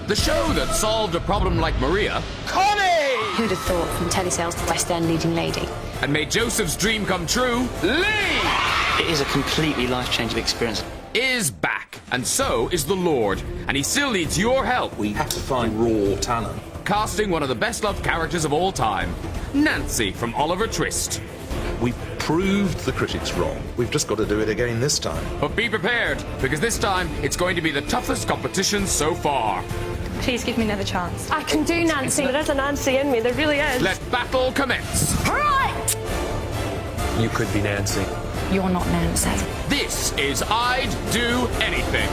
The show that solved a problem like Maria... Connie! Who'd have thought from telesales to West End leading lady? And made Joseph's dream come true, Lee! It is a completely life-changing experience. Is back, and so is the Lord, and he still needs your help. We have to find raw talent. Casting one of the best-loved characters of all time, Nancy from Oliver Twist. We proved the critics wrong. We've just got to do it again this time. But be prepared, because this time it's going to be the toughest competition so far. Please give me another chance. I can do Nancy. There's a Nancy in me, there really is. Let battle commence. Right! You could be Nancy. You're not Nancy. This is I'd Do Anything.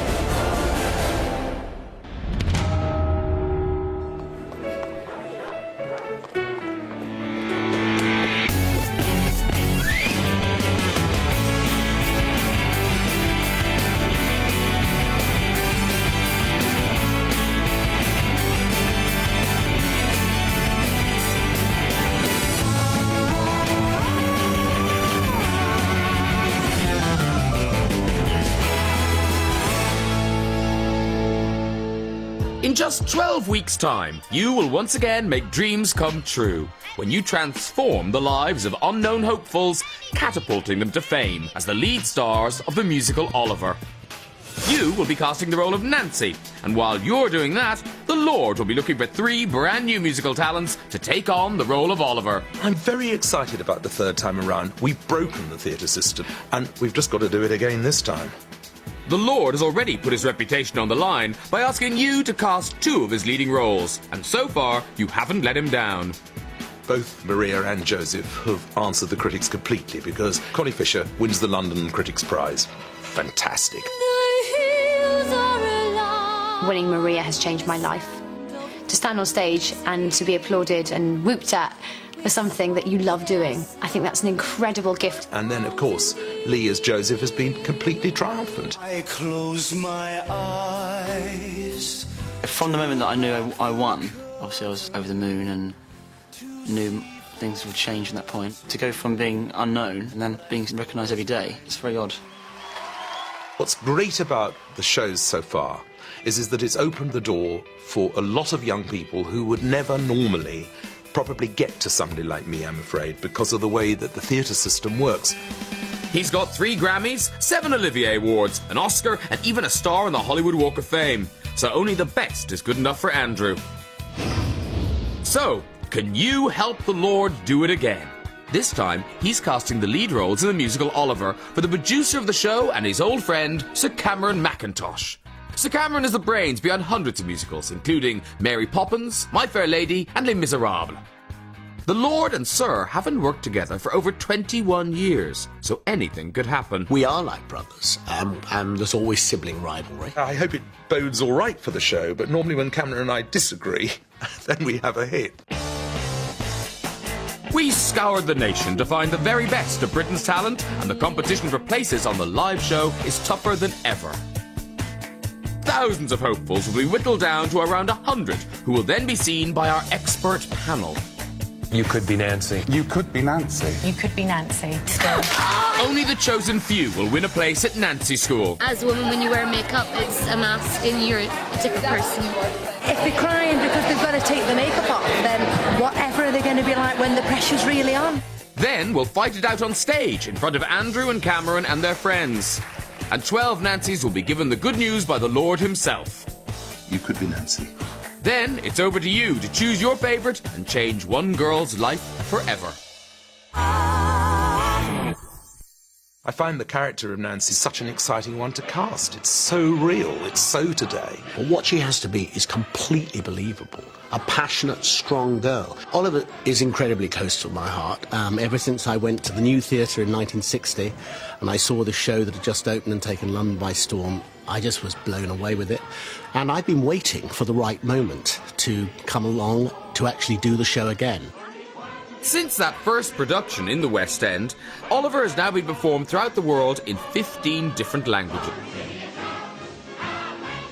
In just 12 weeks' time, you will once again make dreams come true when you transform the lives of unknown hopefuls, catapulting them to fame as the lead stars of the musical Oliver. You will be casting the role of Nancy, and while you're doing that, the Lord will be looking for 3 brand new musical talents to take on the role of Oliver. I'm very excited about the third time around. We've broken the theatre system, and we've just got to do it again this time. The Lord has already put his reputation on the line by asking you to cast 2 of his leading roles, and so far, you haven't let him down. Both Maria and Joseph have answered the critics completely because Connie Fisher wins the London Critics' Prize. Fantastic. Winning Maria has changed my life. To stand on stage and to be applauded and whooped at for something that you love doing, I think that's an incredible gift. And then, of course, Lee as Joseph has been completely triumphant. I close my eyes. From the moment that I knew I won, obviously I was over the moon and knew things would change from that point. To go from being unknown and then being recognised every day, it's very odd. What's great about the shows so far is that it's opened the door for a lot of young people who would never normally probably get to somebody like me, I'm afraid, because of the way that the theatre system works. He's got 3 Grammys, 7 Olivier Awards, an Oscar, and even a star on the Hollywood Walk of Fame. So only the best is good enough for Andrew. So, can you help the Lord do it again? This time, he's casting the lead roles in the musical Oliver for the producer of the show and his old friend, Sir Cameron Mackintosh. Sir Cameron is the brains behind hundreds of musicals, including Mary Poppins, My Fair Lady, and Les Miserables. The Lord and Sir haven't worked together for over 21 years, so anything could happen. We are like brothers, and there's always sibling rivalry. I hope it bodes all right for the show, but normally when Cameron and I disagree, then we have a hit. We scoured the nation to find the very best of Britain's talent, and the competition for places on the live show is tougher than ever. Thousands of hopefuls will be whittled down to around 100, who will then be seen by our expert panel. You could be Nancy. You could be Nancy. You could be Nancy. Only the chosen few will win a place at Nancy School. As a woman, when you wear makeup, it's a mask and you're a different person. If they're crying because they've got to take the makeup off, then whatever are they going to be like when the pressure's really on? Then we'll fight it out on stage in front of Andrew and Cameron and their friends. And 12 Nancys will be given the good news by the Lord himself. You could be Nancy. Then it's over to you to choose your favourite and change one girl's life forever. I find the character of Nancy such an exciting one to cast. It's so real, it's so today. But what she has to be is completely believable. A passionate, strong girl. Oliver is incredibly close to my heart. Ever since I went to the New Theatre in 1960 and I saw the show that had just opened and taken London by storm, I just was blown away with it. And I've been waiting for the right moment to come along to actually do the show again. Since that first production in the West End, Oliver has now been performed throughout the world in 15 different languages.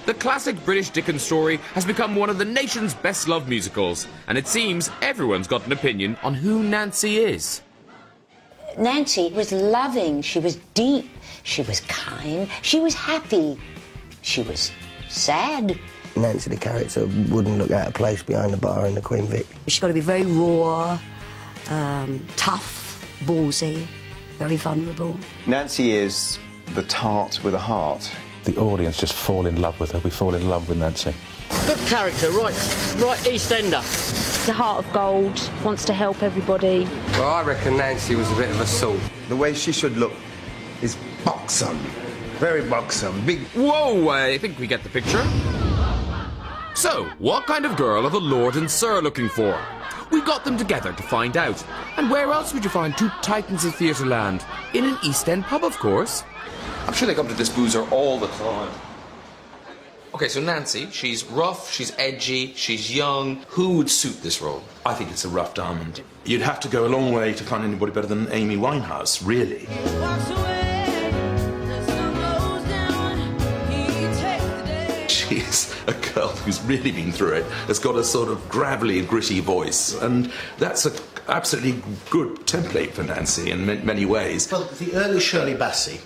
The classic British Dickens story has become one of the nation's best-loved musicals, and it seems everyone's got an opinion on who Nancy is. Nancy was loving, she was deep, she was kind, she was happy, she was sad, Nancy, the character, wouldn't look out of place behind the bar in the Queen Vic. She's got to be very raw, tough, ballsy, very vulnerable. Nancy is the tart with a heart. The audience just fall in love with her. We fall in love with Nancy. Good character, right East Ender. The heart of gold, wants to help everybody. Well, I reckon Nancy was a bit of a soul. The way she should look is buxom. Very buxom. Big. Whoa, I think we get the picture. So, what kind of girl are the Lord and Sir looking for? We got them together to find out. And where else would you find two titans of Theatreland? In an East End pub, of course. I'm sure they come to this boozer all the time. Okay, so Nancy, she's rough, she's edgy, she's young. Who would suit this role? I think it's a rough diamond. You'd have to go a long way to find anybody better than Amy Winehouse, really. She's a girl who's really been through it, has got a sort of gravelly, gritty voice, and that's an absolutely good template for Nancy in many ways. Well, the early Shirley Bassey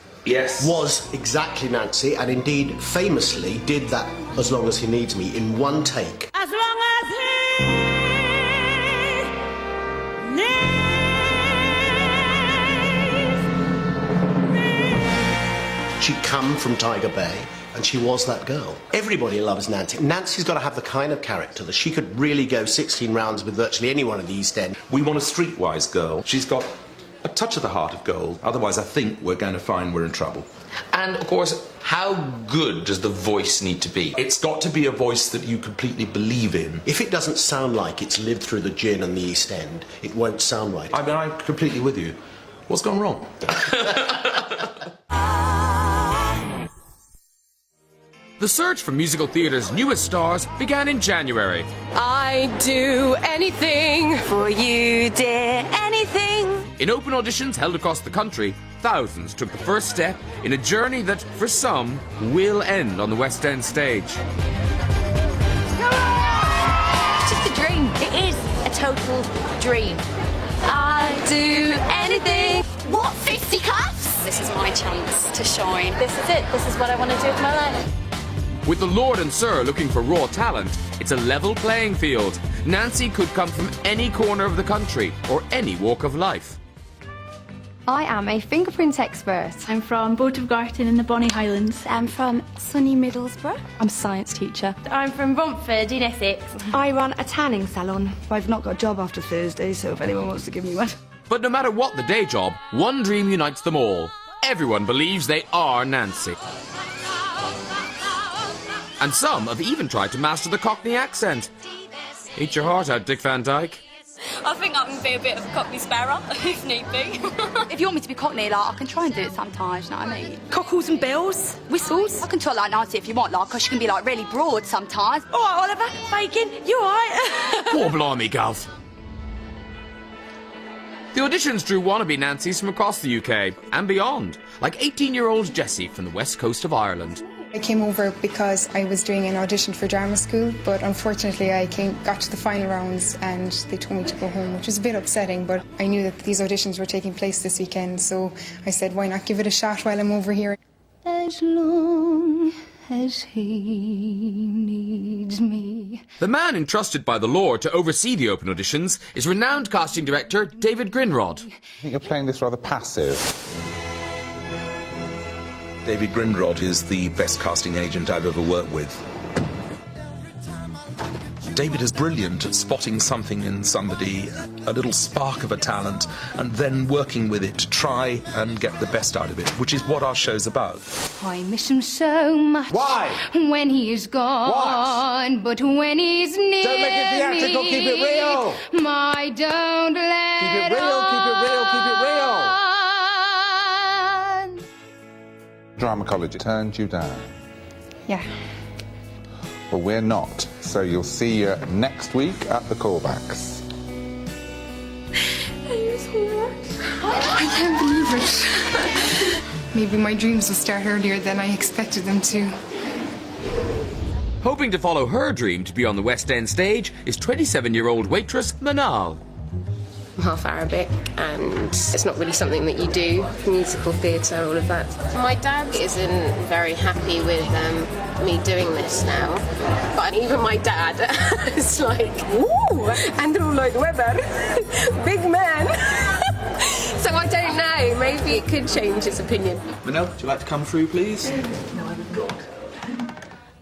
was exactly Nancy, and indeed famously did that As Long As He Needs Me in one take. As long as he needs. She'd come from Tiger Bay, and she was that girl. Everybody loves Nancy. Nancy's got to have the kind of character that she could really go 16 rounds with virtually anyone in the East End. We want a streetwise girl. She's got a touch of the heart of gold. Otherwise, I think we're going to find we're in trouble. And, of course, how good does the voice need to be? It's got to be a voice that you completely believe in. If it doesn't sound like it's lived through the gin and the East End, it won't sound right. I mean, I'm completely with you. What's gone wrong? The search for musical theatre's newest stars began in January. I'd do anything for you, dear, anything. In open auditions held across the country, thousands took the first step in a journey that, for some, will end on the West End stage. It's just a dream. It is a total dream. I'd do anything. What, 50 cups? This is my chance to shine. This is it. This is what I want to do with my life. With the Lord and Sir looking for raw talent, it's a level playing field. Nancy could come from any corner of the country or any walk of life. I am a fingerprint expert. I'm from Garton in the Bonny Highlands. I'm from sunny Middlesbrough. I'm a science teacher. I'm from Romford in Essex. I run a tanning salon. I've not got a job after Thursday, so if anyone wants to give me one. But no matter what the day job, one dream unites them all. Everyone believes they are Nancy. And some have even tried to master the Cockney accent. Eat your heart out, Dick Van Dyke. I think I can be a bit of a Cockney sparrow, if need be. If you want me to be Cockney, like, I can try and do it sometimes, you know what I mean? Cockles and bells, whistles. I can try like Nancy if you want, like, because she can be, like, really broad sometimes. All right, Oliver, Bacon, you all right? Poor blimey, Gov. The auditions drew wannabe Nancys from across the UK and beyond, like 18-year-old Jessie from the west coast of Ireland. I came over because I was doing an audition for drama school, but unfortunately I got to the final rounds and they told me to go home, which was a bit upsetting, but I knew that these auditions were taking place this weekend, so I said, why not give it a shot while I'm over here? As long as he needs me. The man entrusted by the Lord to oversee the open auditions is renowned casting director David Grinrod. I think you're playing this rather passive. David Grinrod is the best casting agent I've ever worked with. David is brilliant at spotting something in somebody, a little spark of a talent, and then working with it to try and get the best out of it, which is what our show's about. I miss him so much. Why? When he's gone, but when he's near Don't make it theatrical, me, keep it real. My don't let Keep it real, keep it real, keep it real. Drama College turned you down. Yeah. Well, we're not, so you'll see you next week at the callbacks. I can't believe it. Maybe my dreams will start earlier than I expected them to. Hoping to follow her dream to be on the West End stage is 27-year-old waitress Manal. half Arabic, and it's not really something that you do. Musical theatre, all of that. My dad isn't very happy with me doing this now, but even my dad is like, ooh, Andrew Lloyd Webber, big man. So I don't know, maybe it could change his opinion. Manel, would you like to come through, please?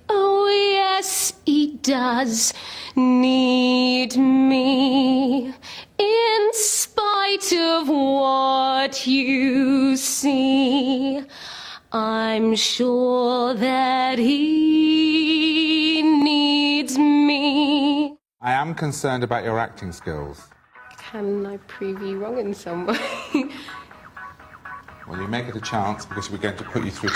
Oh yes, he does need me, in spite of what you see. I'm sure that he needs me. I am concerned about your acting skills. Can I prove you wrong in some way? Well, you make it a chance because we're going to put you through.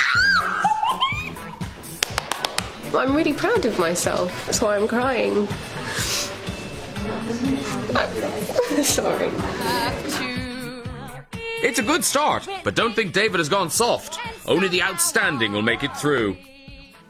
I'm really proud of myself. That's why I'm crying. Sorry. It's a good start, but don't think David has gone soft. Only the outstanding will make it through.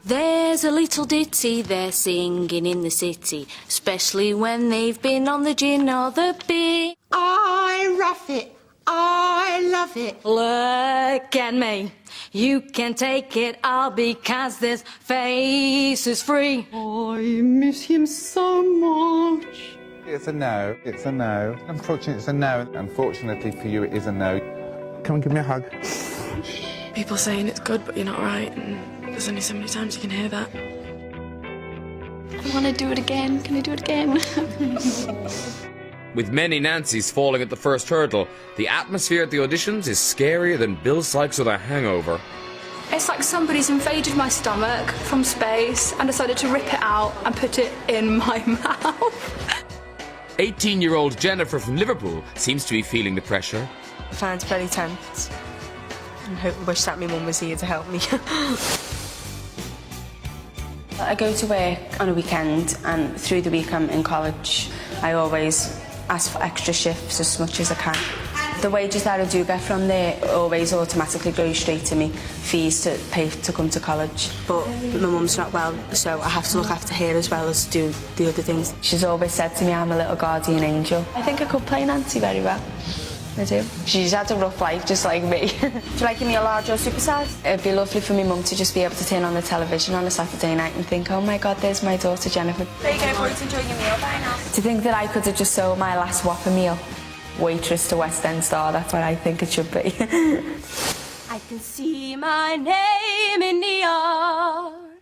There's a little ditty they're singing in the city, especially when they've been on the gin or the beer. I rough it, I love it. Look at me, you can take it all because this face is free. I miss him so much. It's a no, it's a no. Unfortunately, it's a no. Unfortunately for you, it is a no. Come and give me a hug. People saying it's good, but you're not right, and there's only so many times you can hear that. I want to do it again. Can I do it again? With many Nancys falling at the first hurdle, the atmosphere at the auditions is scarier than Bill Sykes with a hangover. It's like somebody's invaded my stomach from space and decided to rip it out and put it in my mouth. 18-year-old Jennifer from Liverpool seems to be feeling the pressure. I find it very tense. I wish that my mum was here to help me. I go to work on a weekend, and through the week I'm in college. I always ask for extra shifts as much as I can. The wages that I do get from there always automatically go straight to me, fees to pay to come to college. But my mum's not well, so I have to look after her as well as do the other things. She's always said to me I'm a little guardian angel. I think I could play Nancy very well. I do. She's had a rough life just like me. Do you like a meal large or supersize? It'd be lovely for my mum to just be able to turn on the television on a Saturday night and think, oh my God, there's my daughter Jennifer. There you go, boys, enjoying your meal. Bye now. To think that I could have just sold my last Whopper meal, waitress to West End star, that's what I think it should be. I can see my name in neon.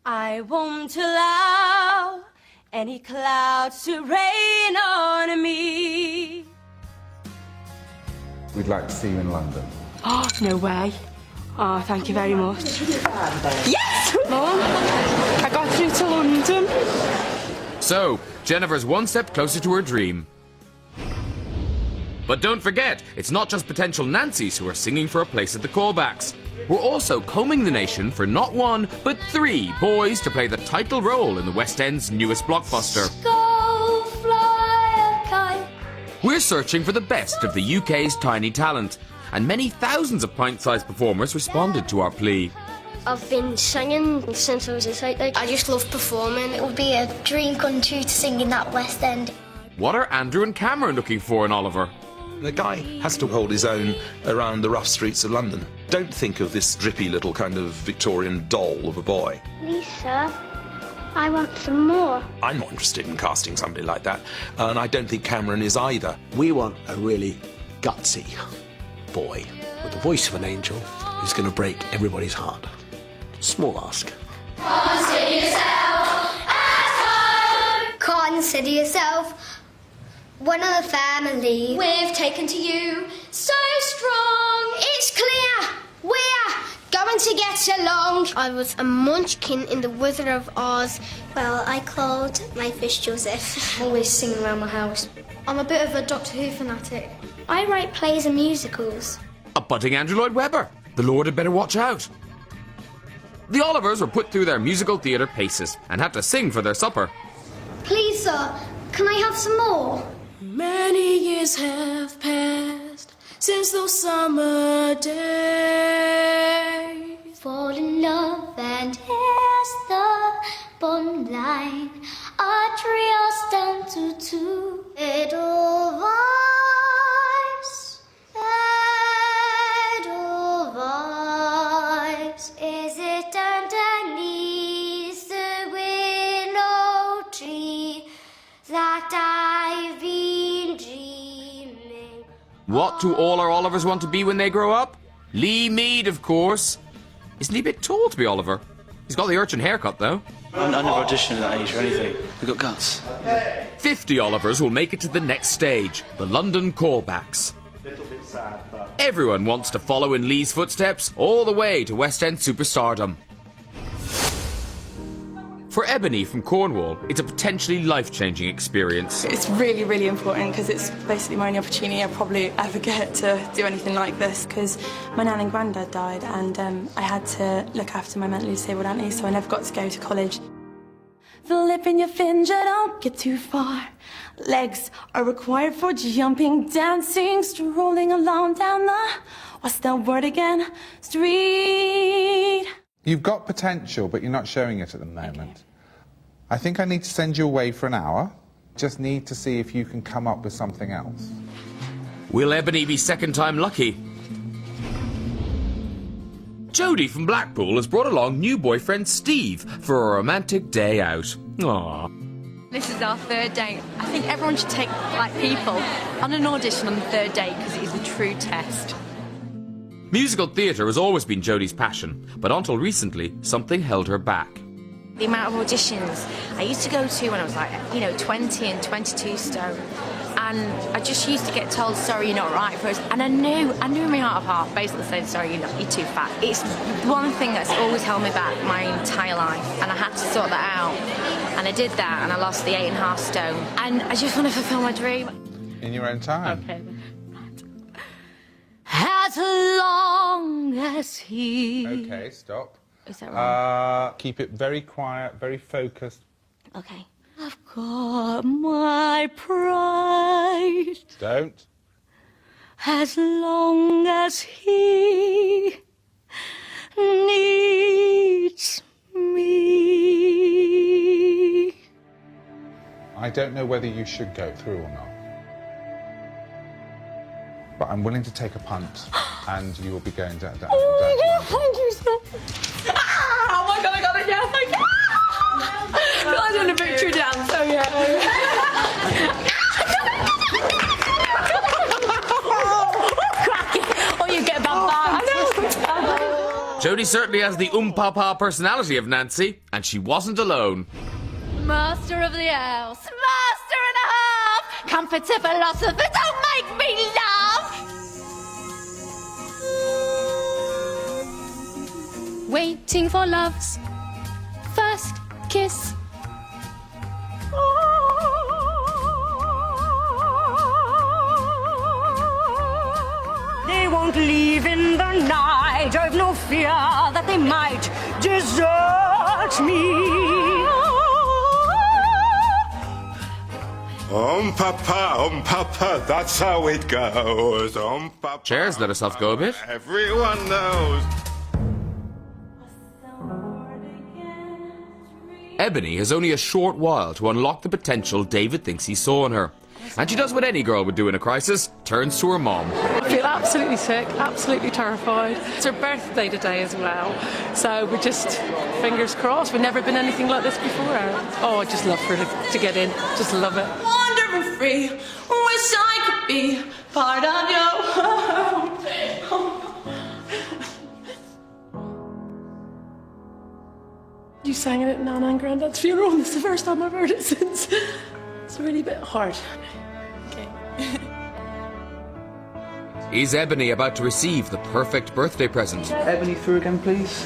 I won't allow any clouds to rain on me. We'd like to see you in London. Oh, no way. Oh, thank you very much. Yes! Mum, I got through to London. So, Jennifer's one step closer to her dream. But don't forget, it's not just potential Nancys who are singing for a place at the callbacks. We're also combing the nation for not one, but 3 boys to play the title role in the West End's newest blockbuster. Go fly a kite. We're searching for the best of the UK's tiny talent, and many thousands of pint-sized performers responded to our plea. I've been singing since I was a child. I just love performing. It would be a dream come true to sing in that West End. What are Andrew and Cameron looking for in Oliver? The guy has to hold his own around the rough streets of London. Don't think of this drippy little kind of Victorian doll of a boy. Lisa, I want some more. I'm not interested in casting somebody like that, and I don't think Cameron is either. We want a really gutsy boy with the voice of an angel who's going to break everybody's heart. Small ask. Consider yourself at home. Consider yourself one of the family. We've taken to you so strong. It's clear we're going to get along. I was a munchkin in The Wizard of Oz. Well, I called my fish Joseph. Always singing around my house. I'm a bit of a Doctor Who fanatic. I write plays and musicals. A budding Andrew Lloyd Webber. The Lord had better watch out. The Olivers were put through their musical theatre paces and had to sing for their supper. Please, sir, can I have some more? Many years have passed since those summer days. Fall in love and here's the bottom line. Our trio's down to 2. Little What do all our Olivers want to be when they grow up? Lee Mead, of course. Isn't he a bit tall to be Oliver? He's got the urchin haircut, though. I never auditioned at that age or anything. We've got guts. 50 Olivers will make it to the next stage, the London callbacks. Everyone wants to follow in Lee's footsteps all the way to West End superstardom. For Ebony from Cornwall, it's a potentially life-changing experience. It's really, really important because it's basically my only opportunity I'll probably ever get to do anything like this. Because my nan and granddad died and I had to look after my mentally disabled auntie, so I never got to go to college. The lip in your finger, don't get too far. Legs are required for jumping, dancing, strolling along down the, what's that word again? Street. You've got potential, but you're not showing it at the moment. Okay. I think I need to send you away for an hour. Just need to see if you can come up with something else. Will Ebony be second time lucky? Jodie from Blackpool has brought along new boyfriend Steve for a romantic day out. Aww. This is our third date. I think everyone should take, like, people on an audition on the third date because it is a true test. Musical theatre has always been Jodie's passion, but until recently, something held her back. The amount of auditions I used to go to when I was like, 20 and 22 stone. And I just used to get told, sorry, you're not right for us. And I knew in my heart of heart, basically saying, sorry, you're too fat. It's one thing that's always held me back my entire life. And I had to sort that out. And I did that, and I lost the 8.5 stone. And I just want to fulfill my dream. In your own time. Okay. As long as he... Okay, stop. Is that right? Keep it very quiet, very focused. Okay. I've got my pride. Don't. As long as he needs me. I don't know whether you should go through or not. But I'm willing to take a punt, and you will be going down. Oh my God, thank you so much. Oh my God, I got it, yeah, thank you. I did a victory dance, oh yeah. Oh, you get bad. Jodie certainly has the papa personality of Nancy, and she wasn't alone. Master of the house, master and a half, comforter philosopher, don't make me laugh. Waiting for love's first kiss. They won't leave in the night. I've no fear that they might desert me. Papa, that's how it goes. Papa. Cheers, let herself go a bit. Everyone knows. Ebony has only a short while to unlock the potential David thinks he saw in her. And she does what any girl would do in a crisis, turns to her mom. I feel absolutely sick, absolutely terrified. It's her birthday today as well, so we're just, fingers crossed, we've never been anything like this before. Oh, I just love for her to get in, just love it. Wonderful free, wish I could be part of your You sang it at Nana and Grandad's funeral. It's the first time I've heard it since. It's really a bit hard. Okay. Is Ebony about to receive the perfect birthday present? Ebony through again, please.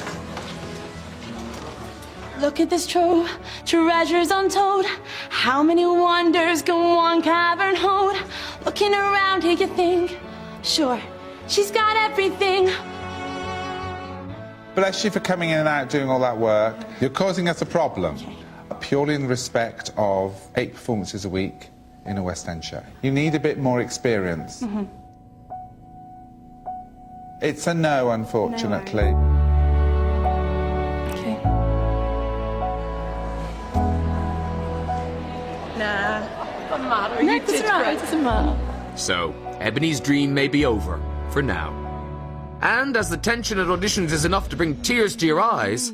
Look at this trove, treasures untold. How many wonders can one cavern hold? Looking around here, you think, sure, she's got everything. Bless you for coming in and out doing all that work. You're causing us a problem. Purely in respect of 8 performances a week in a West End show. You need a bit more experience. Mm-hmm. It's a no, unfortunately. No. Okay. Nah, doesn't matter. No, it doesn't matter. So, Ebony's dream may be over, for now. And as the tension at auditions is enough to bring tears to your eyes,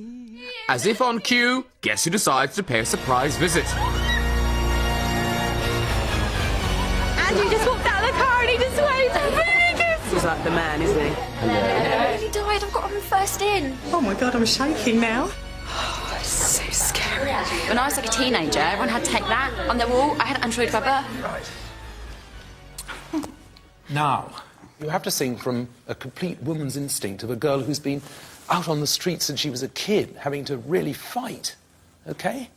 as if on cue, guess who decides to pay a surprise visit? Andrew just walked out of the car and he just waved at me. He's like the man, isn't he? He died. I've got him first in. Oh my God, I'm shaking now. Oh, it's so scary. When I was like a teenager, everyone had to take that on their wall. I had Android rubber. Now, you have to sing from a complete woman's instinct of a girl who's been out on the streets since she was a kid, having to really fight. Okay?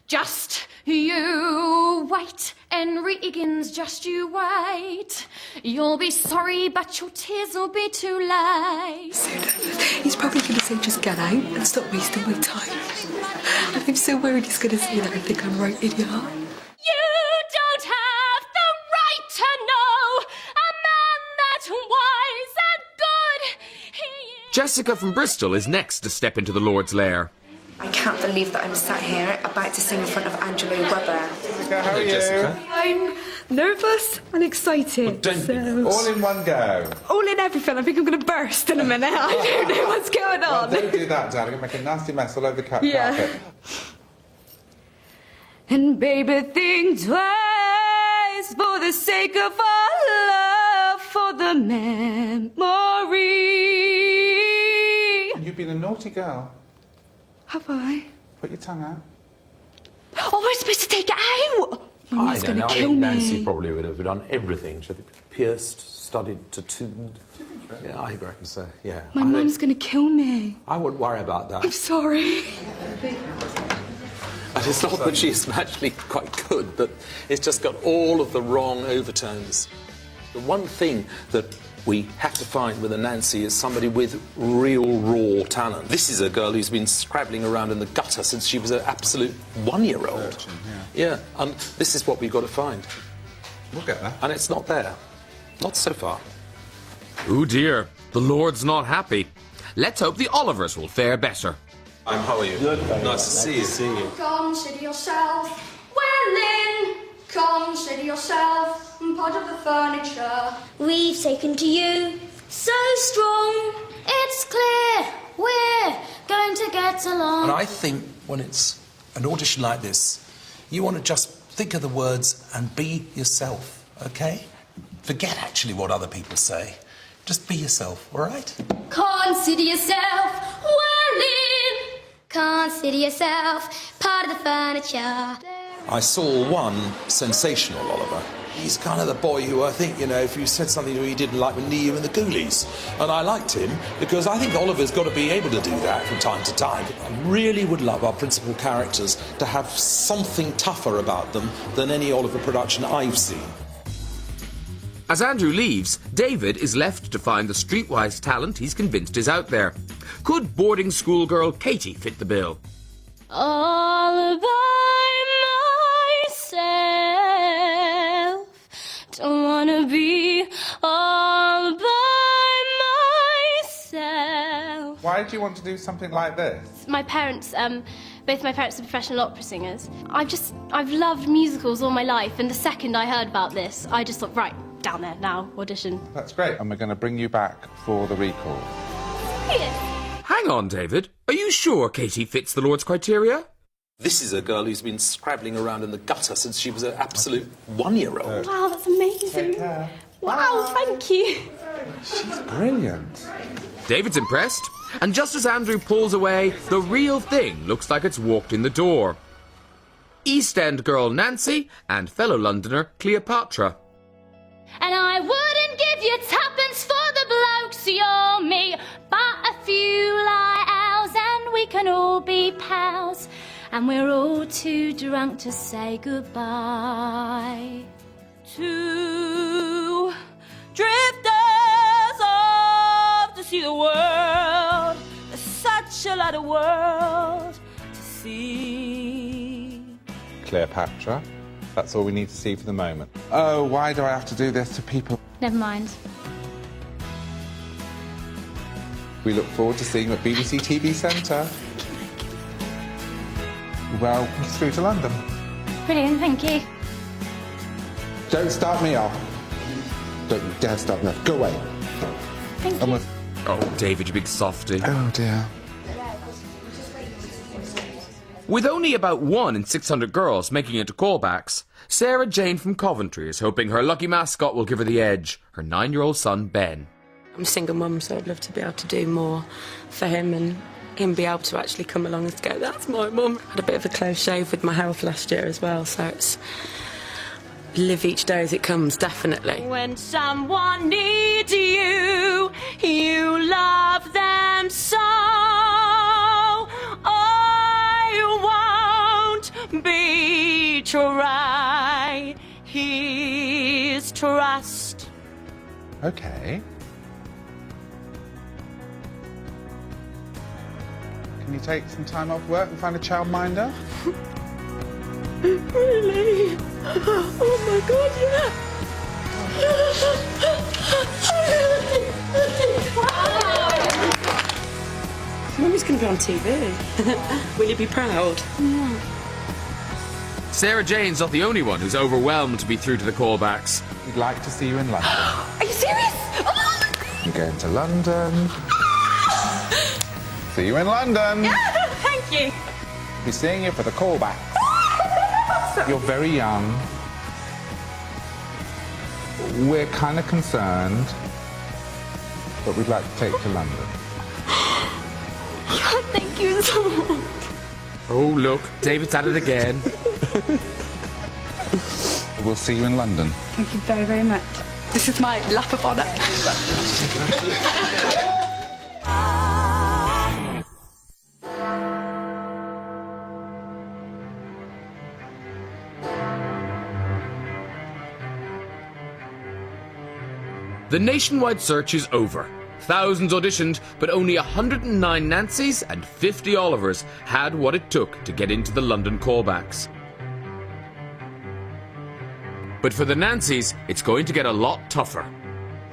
Just you wait, Henry Higgins, just you wait. You'll be sorry, but your tears will be too late. He's probably going to say just get out and stop wasting my time. I'm so worried he's going to say that I think I'm right in your heart. You don't have the right to know a man that wise and good. Jessica from Bristol is next to step into the Lord's lair. I can't believe that I'm sat here about to sing in front of Angelo Webber. Jessica, how are you? Jessica. I'm nervous and excited. All in one go. All in everything. I think I'm going to burst in a minute. I don't know what's going on. Well, don't do that, darling. It'll make a nasty mess all over the carpet. And baby, think twice for the sake of our love, for the memory. You've been a naughty girl. Have I? Put your tongue out. Oh, we're supposed to take it out! I going to I kill think me. Nancy probably would have done everything. She'd have pierced, studied, tattooed. Yeah, I reckon so, yeah. My mum's going to kill me. I wouldn't worry about that. I'm sorry. And it's not that she's actually quite good, but it's just got all of the wrong overtones. The one thing that we have to find with a Nancy is somebody with real raw talent. This is a girl who's been scrabbling around in the gutter since she was an absolute one-year-old. Yeah, and this is what we've got to find. We'll get there. And it's not there. Not so far. Oh dear, the Lord's not happy. Let's hope the Olivers will fare better. How are you? Good, nice to see you. Consider yourself well in. Consider yourself part of the furniture. We've taken to you so strong. It's clear we're going to get along. And I think when it's an audition like this, you want to just think of the words and be yourself, okay? Forget actually what other people say. Just be yourself, all right? Consider yourself well in. Consider yourself part of the furniture. I saw one sensational Oliver. He's kind of the boy who I think, you know, if you said something to him he didn't like, would knee you in the Ghoulies. And I liked him because I think Oliver's got to be able to do that from time to time. I really would love our principal characters to have something tougher about them than any Oliver production I've seen. As Andrew leaves, David is left to find the streetwise talent he's convinced is out there. Could boarding school girl Katie fit the bill? All by myself. Don't wanna be all by myself. Why do you want to do something like this? My parents, both my parents are professional opera singers. I've loved musicals all my life, and the second I heard about this, I just thought, right, down there now, audition. That's great. And we're going to bring you back for the recall. Yes. Hang on, David. Are you sure Katie fits the Lord's criteria? This is a girl who's been scrabbling around in the gutter since she was an absolute one-year-old. Wow, that's amazing. Wow, thank you. She's brilliant. David's impressed. And just as Andrew pulls away, the real thing looks like it's walked in the door. East End girl Nancy and fellow Londoner Cleopatra. And I wouldn't give you tuppence for the blokes you're me, but a few lie owls and we can all be pals. And we're all too drunk to say goodbye. Two drifters off to see the world. There's such a lot of world to see. Cleopatra. That's all we need to see for the moment. Oh, why do I have to do this to people? Never mind. We look forward to seeing you at BBC TV Centre. Well, through to London. Brilliant, thank you. Don't start me off. Don't you dare start me off. Go away. Thank you. Oh, David, you big softy. Oh, dear. With only about 1 in 600 girls making it to callbacks, Sarah Jane from Coventry is hoping her lucky mascot will give her the edge, her 9-year-old son Ben. I'm a single mum, so I'd love to be able to do more for him and him be able to actually come along and go, that's my mum. Had a bit of a close shave with my health last year as well, so it's live each day as it comes, definitely. When someone needs you, you love them so. I won't betray his trust. Okay. Can you take some time off work and find a childminder? Really? Oh my God, yeah! Mummy's going to be on TV. Will you be proud? Yeah. Sarah Jane's not the only one who's overwhelmed to be through to the callbacks. We'd like to see you in London. Are you serious? Oh. You're going to London. See you in London. Yeah, thank you. Be seeing you for the callback. You're very young. We're kind of concerned, but we'd like to take you to London. God, thank you so much. Oh, look, David's at it again. We'll see you in London. Thank you very, very much. This is my lap of honour. The nationwide search is over. Thousands auditioned, but only 109 Nancys and 50 Olivers had what it took to get into the London callbacks. But for the Nancys, it's going to get a lot tougher.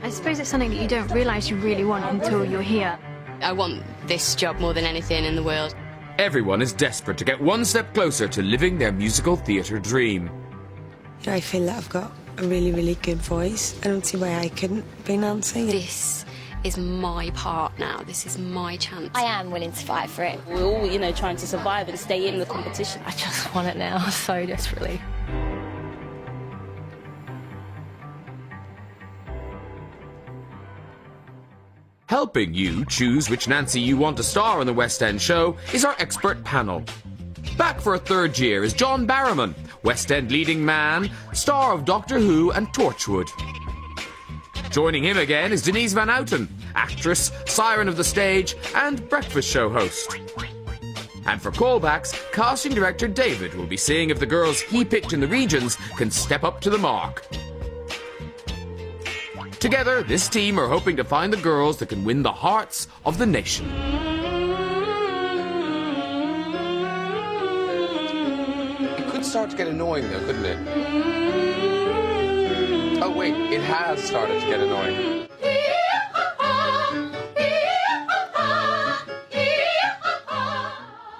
I suppose it's something that you don't realise you really want until you're here. I want this job more than anything in the world. Everyone is desperate to get one step closer to living their musical theatre dream. I feel that I've got a really, really good voice. I don't see why I couldn't be Nancy. This is my part now. This is my chance. I am willing to fight for it. We're all, trying to survive and stay in the competition. I just want it now, so desperately. Helping you choose which Nancy you want to star in the West End show is our expert panel. Back for a third year is John Barrowman, West End leading man, star of Doctor Who and Torchwood. Joining him again is Denise Van Outen, actress, siren of the stage, and breakfast show host. And for callbacks, casting director David will be seeing if the girls he picked in the regions can step up to the mark. Together, this team are hoping to find the girls that can win the hearts of the nation. It could start to get annoying though, couldn't it? Oh wait, it has started to get annoying.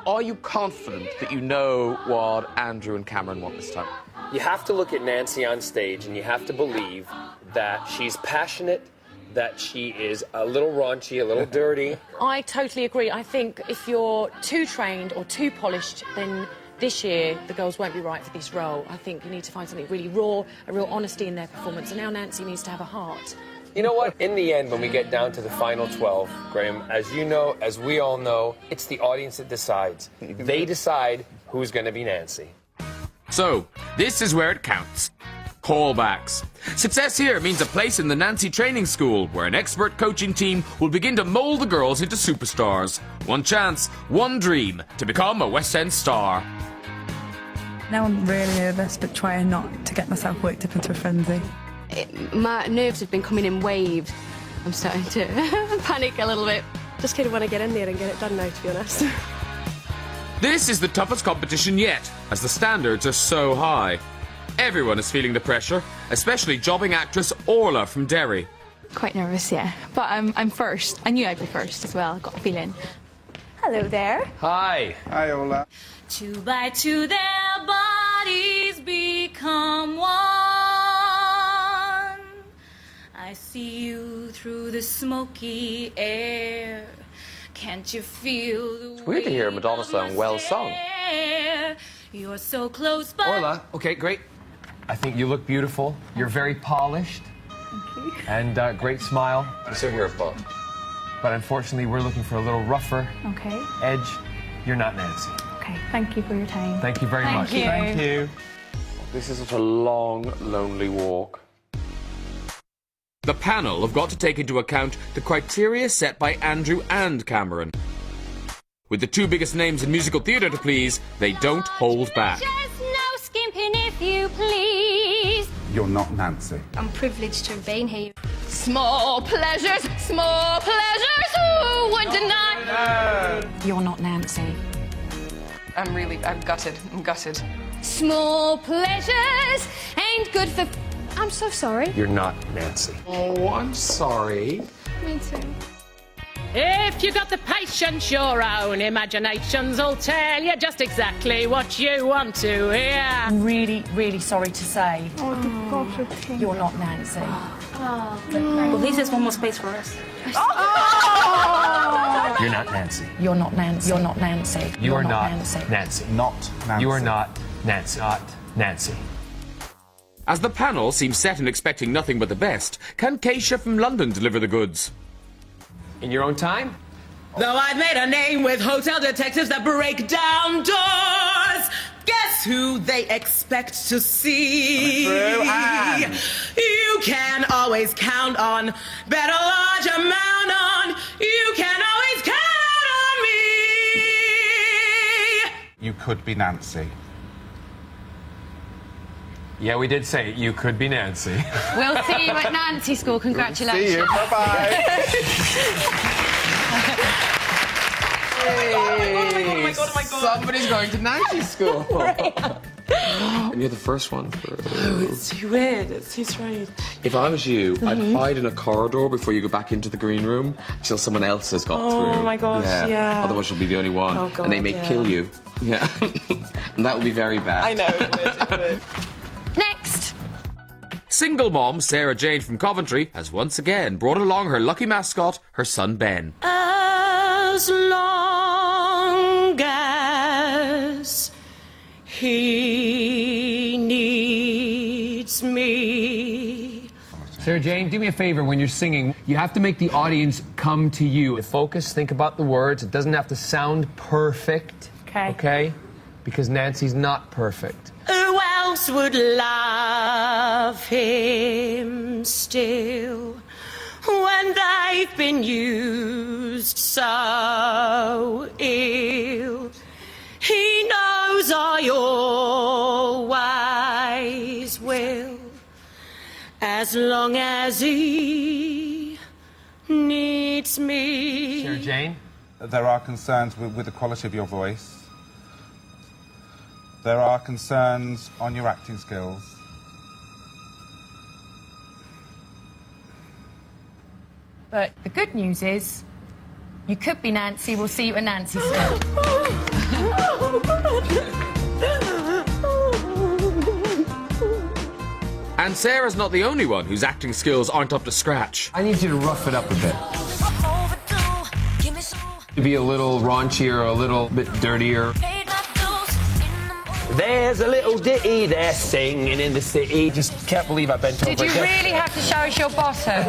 Are you confident that you know what Andrew and Cameron want this time? You have to look at Nancy on stage and you have to believe that she's passionate, that she is a little raunchy, a little dirty. I totally agree. I think if you're too trained or too polished, then this year the girls won't be right for this role. I think you need to find something really raw, a real honesty in their performance, and now Nancy needs to have a heart. You know what? In the end, when we get down to the final 12, Graham, as you know, as we all know, it's the audience that decides. They decide who's going to be Nancy. So, this is where it counts. Callbacks. Success here means a place in the Nancy Training School, where an expert coaching team will begin to mould the girls into superstars. One chance, one dream, to become a West End star. Now I'm really nervous, but trying not to get myself worked up into a frenzy. My nerves have been coming in waves. I'm starting to panic a little bit. Just kind of want to get in there and get it done now, to be honest. This is the toughest competition yet, as the standards are so high. Everyone is feeling the pressure, especially jobbing actress Orla from Derry. Quite nervous, yeah. But I'm first. I knew I'd be first as well. I got a feeling. Hello there. Hi. Hi, Orla. 2 by 2 their bodies become one. I see you through the smoky air. Can't you feel the It's weird to hear a Madonna song well sung. You're so close, but... Orla, okay, great. I think you look beautiful. You're very polished. Thank you. And great smile. So here, Bob. But unfortunately, we're looking for a little rougher Okay. edge. You're not Nancy. Okay, thank you for your time. Thank you very much. you. Thank you. This is such a long, lonely walk. The panel have got to take into account the criteria set by Andrew and Cameron. With the two biggest names in musical theatre to please, they don't hold back. Just no skimping if you please. You're not Nancy. I'm privileged to have been here. Small pleasures, who would deny? You're not Nancy. I'm gutted. I'm gutted. Small pleasures ain't good for... I'm so sorry. You're not Nancy. Oh, I'm sorry. Me too. If you got the patience, your own imaginations will tell you just exactly what you want to hear. I'm really, really sorry to say. Oh, You're not Nancy. Well, at least there's one more space for us. You're not Nancy. You're not Nancy. You're not Nancy. You are not Nancy. Nancy. Not Nancy. You are not Nancy. Not Nancy. As the panel seems set and expecting nothing but the best, can Keisha from London deliver the goods? In your own time? Though I've made a name with hotel detectives that break down doors, guess who they expect to see? True, Anne. You can always count on, bet a large amount on, you can always count on me. You could be Nancy. Yeah, we did say you could be Nancy. We'll see you at Nancy School. Congratulations. See you. Bye-bye. Oh my god. Somebody's going to Nancy school. And you're the first one. It's too weird. It's too strange. If I was you, I'd hide in a corridor before you go back into the green room until someone else has got through. Oh my gosh, yeah. Otherwise you'll be the only one. Oh God, and they may kill you. Yeah. And that would be very bad. I know, it would. Next. Single mom Sarah Jane from Coventry has once again brought along her lucky mascot, her son Ben. As long as he needs me. Sarah Jane, do me a favor when you're singing. You have to make the audience come to you. Focus, think about the words. It doesn't have to sound perfect. Okay. Okay? Because Nancy's not perfect. Who else would love him still when they've been used so ill? He knows I always will, as long as he needs me. Sarah Jane? There are concerns with the quality of your voice. There are concerns on your acting skills. But the good news is, you could be Nancy. We'll see you at Nancy School. And Sarah's not the only one whose acting skills aren't up to scratch. I need you to rough it up a bit. Be a little raunchier, a little bit dirtier. There's a little ditty they're singing in the city. Just can't believe I bent over. Did you really have to show us your bottom?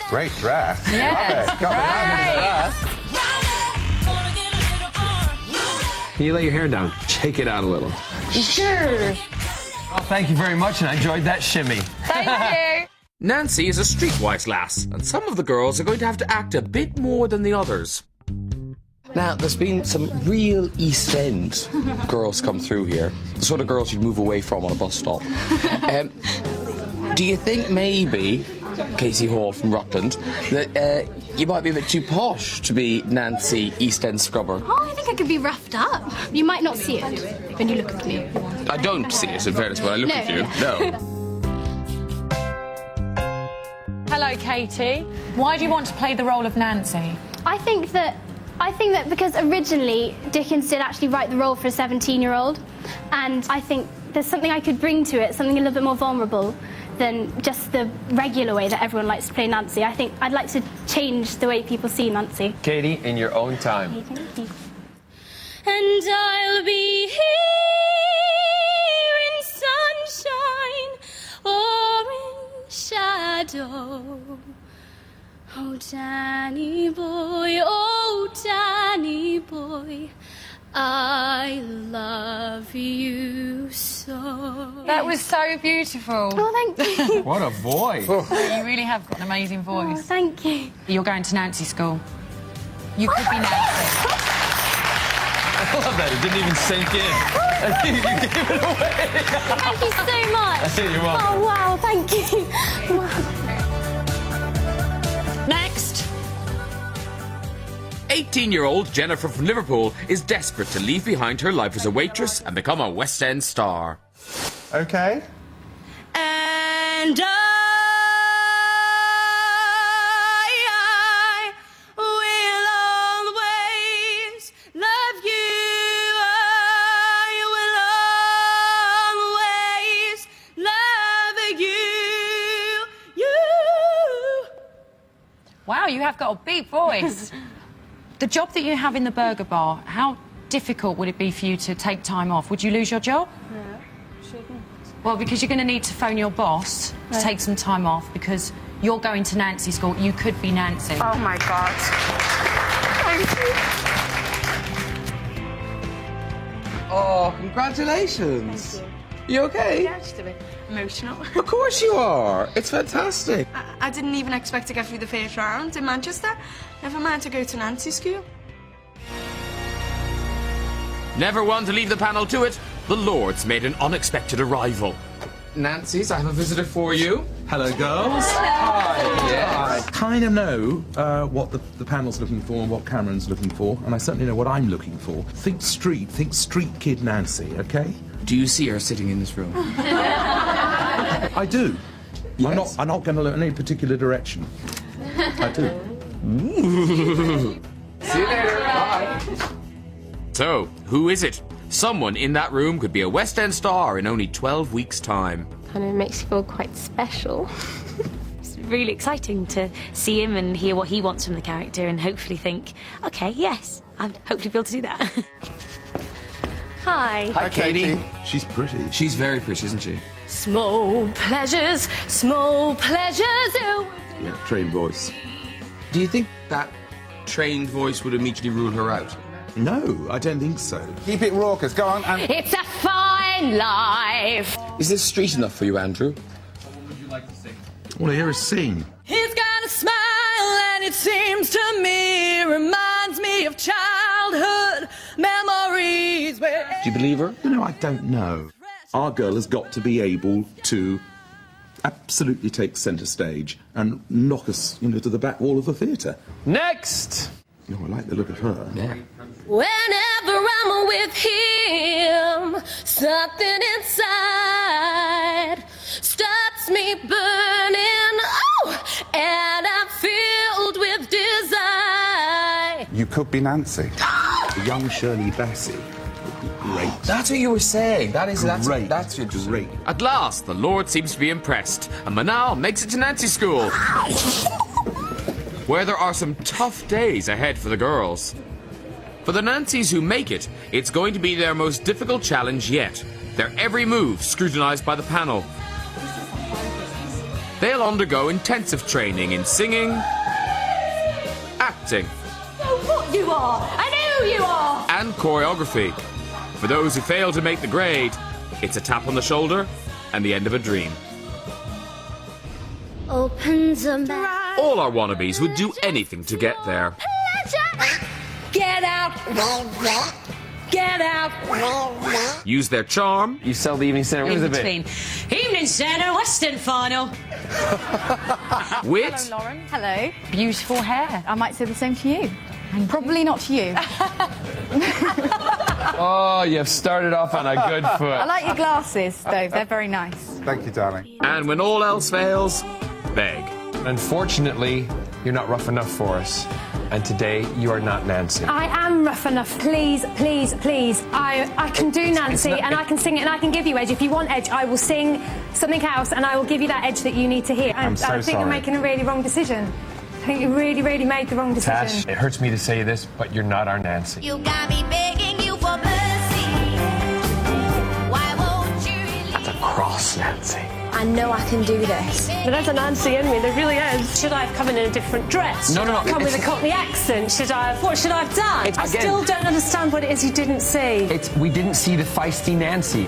Great dress. Yes, Love it. Got Can you lay your hair down? Shake it out a little. Sure. Well, thank you very much, and I enjoyed that shimmy. Thank you. Nancy is a streetwise lass, and some of the girls are going to have to act a bit more than the others. Now, there's been some real East End girls come through here. The sort of girls you'd move away from on a bus stop. Do you think maybe, Casey Hall from Rutland, that you might be a bit too posh to be Nancy East End scrubber? Oh, I think I could be roughed up. You might not see it when you look at me. I don't see it, in fairness, when I look at you. No. Hello, Katie. Why do you want to play the role of Nancy? I think that because originally Dickens did actually write the role for a 17-year-old, and I think there's something I could bring to it, something a little bit more vulnerable, than just the regular way that everyone likes to play Nancy. I think I'd like to change the way people see Nancy. Katie, in your own time. Okay, thank you. And I'll be here in sunshine or in shadow. Oh, Danny boy, I love you so. That was so beautiful. Oh, thank you. What a voice. You really have got an amazing voice. Oh, thank you. You're going to Nancy school. You could be Nancy. I love that. It didn't even sink in. You gave it away. Thank you so much. You're welcome. Oh, wow, thank you. Wow. Next. 18-year-old Jennifer from Liverpool is desperate to leave behind her life as a waitress and become a West End star. Okay. And I will always love you. I will always love you. Wow, you have got a big voice. The job that you have in the burger bar, how difficult would it be for you to take time off? Would you lose your job? No, shouldn't. Well, because you're going to need to phone your boss to take some time off because you're going to Nancy school. You could be Nancy. Oh, my God. Thank you. Oh, congratulations. Thank You okay? Yeah, just a bit emotional. Of course you are. It's fantastic. I didn't even expect to get through the first round in Manchester. Never mind to go to Nancy school. Never one to leave the panel to it, the Lords made an unexpected arrival. Nancy's, I have a visitor for you. Hello, girls. Hi. Yes. I kind of know what the panel's looking for and what Cameron's looking for, and I certainly know what I'm looking for. Think street kid Nancy, okay? Do you see her sitting in this room? I do. Yes. I'm not going to look in any particular direction. I do. See you later. Bye. So, who is it? Someone in that room could be a West End star in only 12 weeks' time. Kind of makes you feel quite special. It's really exciting to see him and hear what he wants from the character and hopefully think, OK, yes, I'll hopefully be able to do that. Hi. Hi, Katie. She's pretty. She's very pretty, isn't she? Small pleasures, oh. Yeah, trained voice. Do you think that trained voice would immediately rule her out? No, I don't think so. Keep it raucous. Go on. And... It's a fine life. Is this street enough for you, Andrew? I want to hear her sing. He's got a smile and it seems to me reminds me of childhood memories. Do you believe her? You know, I don't know. Our girl has got to be able to absolutely take centre stage and knock us, to the back wall of the theatre. Next! Oh, I like the look of her. Yeah. Whenever I'm with him, something inside starts me burning. Oh, and I'm filled with desire. You could be Nancy. The young Shirley Bassey would be great. That's what you were saying. That's Great. That's interesting. Great. At last, the Lord seems to be impressed, and Manal makes it to Nancy School, where there are some tough days ahead for the girls. For the Nancys who make it, it's going to be their most difficult challenge yet. Their every move scrutinized by the panel. They'll undergo intensive training in singing, acting, Oh, what you are, and who you are. and choreography. For those who fail to make the grade, it's a tap on the shoulder and the end of a dream. Opens a mouth. All our wannabes would do anything to get there. Get out! Get out! Use their charm, You sell the Evening Centre In a bit. between. Evening Centre, West End final. wit, Lauren. Hello. Beautiful hair. I might say the same to you. Probably not to you. Oh, you've started off on a good foot. I like your glasses, though. They're very nice. Thank you, darling. and when all else fails, beg. Unfortunately, you're not rough enough for us. And today, you are not Nancy. I am rough enough. Please, please, please. I can do Nancy, and I can sing it, and I can give you edge. If you want edge, I will sing something else, and I will give you that edge that you need to hear. I'm so I think you're making a really wrong decision. I think you really, really made the wrong decision. Tash, it hurts me to say this, but you're not our Nancy. You got me begging you for mercy. Why won't you? That's a cross Nancy. I know I can do this. There is a Nancy in me, there really is. Should I have come in a different dress? No, no, no. Come with a Cockney accent? What should I have done? I again, still don't understand what it is you didn't see. We didn't see the feisty Nancy.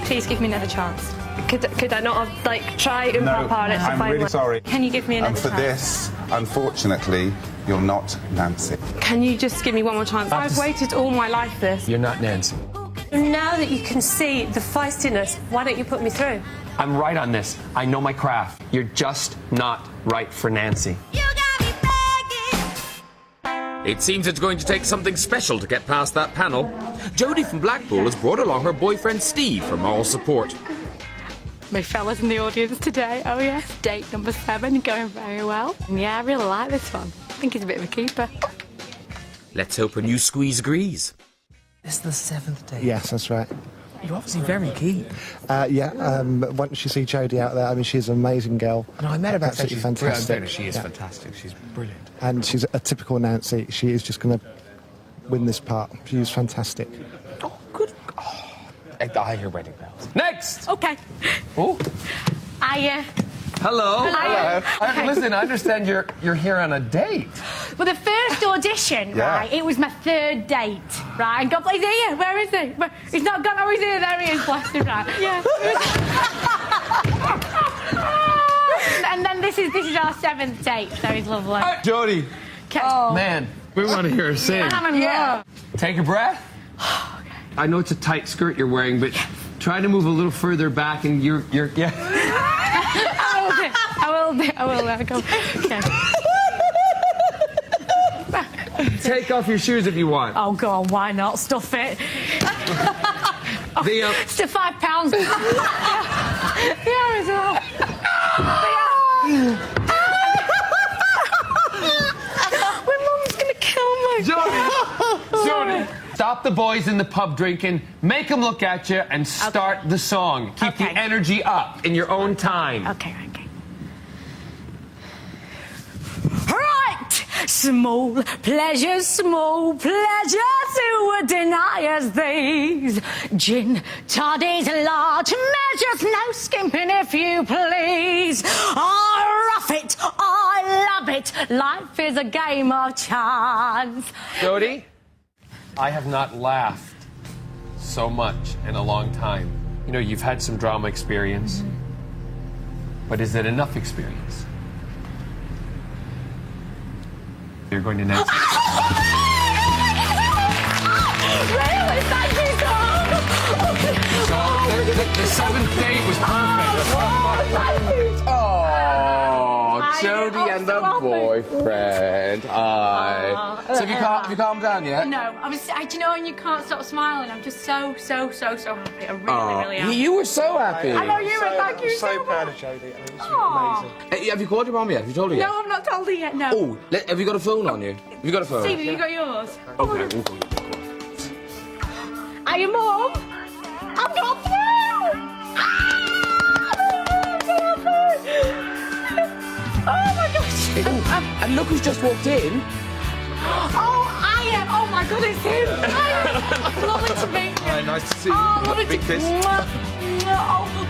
Please give me another chance. Could I not have, like, tried improv hard to I'm find really one? sorry. Can you give me another And for chance? this, unfortunately, you're not Nancy. Can you just give me one more chance? I've waited all my life for this. You're not Nancy. Now that you can see the feistiness, why don't you put me through? I'm right on this. I know my craft. You're just not right for Nancy. It seems it's going to take something special to get past that panel. Jodie from Blackpool has brought along her boyfriend Steve for moral support. My fellas in the audience today, oh yes, date number 7, going very well. And yeah, I really like this one. I think he's a bit of a keeper. Let's hope her new squeeze agrees. This is the 7th date. Yes, that's right. You're obviously very keen. Once you see Jodie out there, I mean, she's an amazing girl. And I met her back absolutely she's fantastic. She is fantastic. She's brilliant. And she's a typical Nancy. She is just going to win this part. She is fantastic. Oh, good. Oh, I hear wedding bells. Next! Okay. Oh. Hello. Hello. Listen, I understand you're here on a date. Well, the first audition, right, it was my 3rd date, right? And God, he's here. Where is he? He's not gone. Oh, he's here. There he is. Bless him, right? Yeah. And then this is our 7th date, so he's lovely. Jodie. Oh. Man, we want to hear her sing. Yeah. Take a breath. Okay. I know it's a tight skirt you're wearing, but try to move a little further back and you're yeah. I will. Go. Okay. Take off your shoes if you want. Oh, God, why not? Stuff it. It's to £5. Yeah, as well. My mum's going to kill me. Jodie, stop the boys in the pub drinking, make them look at you, and start the song. Keep the energy up in your own time. Okay. Right! Small pleasures who would deny us these. Gin, toddies, large measures, no skimping if you please. I rough it, I love it, life is a game of chance. Jodie, I have not laughed so much in a long time. You know, you've had some drama experience, but is it enough experience? You're going to Nancy. Really? Thank you so much. The 7th date was perfect. Oh, Jodie and the boyfriend. So have you calmed down yet? No, do you know when you can't stop smiling? I'm just so happy. I really am. You were so happy. I know you were. Thank you so much. So proud of Jodie. I mean, it's amazing. Hey, have you called your mum yet? Have you told her yet? No, I've not told her yet. No. Oh, have you got a phone on you? Have you got a phone? Steve, have you got yours? Okay, we'll go. Are you Mum? I've got through! Oh my gosh! And look who's just walked in. Oh my God, it's him! Lovely to meet you. Hi, nice to see you. Oh, lovely Big to kiss.